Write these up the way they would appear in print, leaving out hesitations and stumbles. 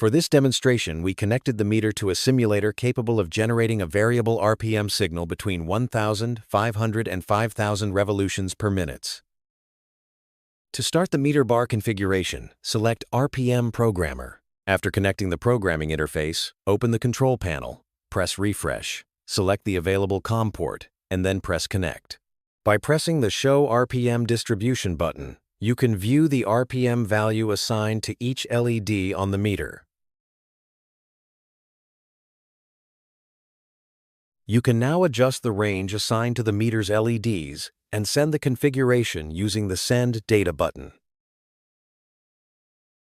For this demonstration, we connected the meter to a simulator capable of generating a variable RPM signal between 1,500 and 5,000 revolutions per minute. To start the meter bar configuration, select RPM Programmer. After connecting the programming interface, open the control panel, press Refresh, select the available COM port, and then press Connect. By pressing the Show RPM Distribution button, you can view the RPM value assigned to each LED on the meter. You can now adjust the range assigned to the meter's LEDs and send the configuration using the Send Data button.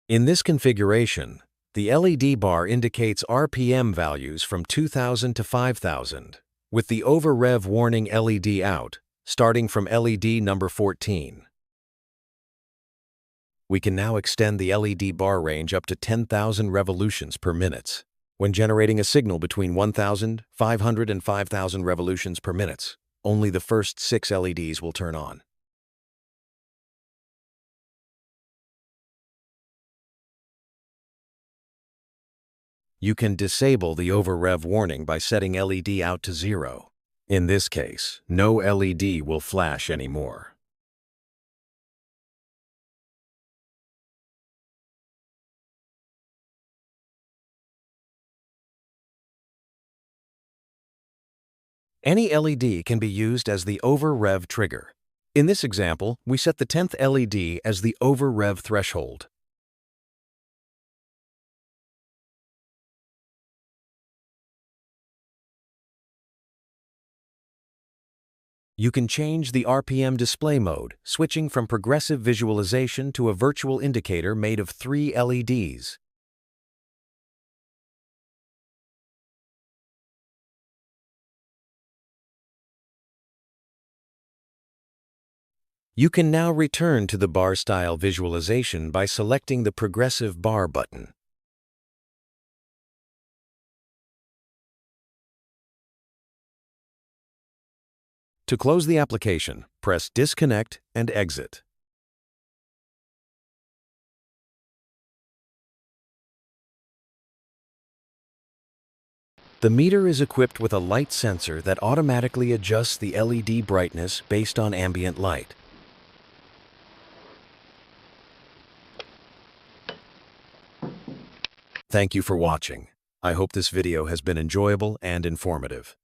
In this configuration, the LED bar indicates RPM values from 2,000 to 5,000, with the over-rev warning LED out, starting from LED number 14. We can now extend the LED bar range up to 10,000 revolutions per minute. When generating a signal between 1,500 and 5,000 revolutions per minute, only the first 6 LEDs will turn on. You can disable the over-rev warning by setting LED out to 0. In this case, no LED will flash anymore. Any LED can be used as the over-rev trigger. In this example, we set the 10th LED as the over-rev threshold. You can change the RPM display mode, switching from progressive visualization to a virtual indicator made of 3 LEDs. You can now return to the bar-style visualization by selecting the Progressive Bar button. To close the application, press Disconnect and Exit. The meter is equipped with a light sensor that automatically adjusts the LED brightness based on ambient light. Thank you for watching. I hope this video has been enjoyable and informative.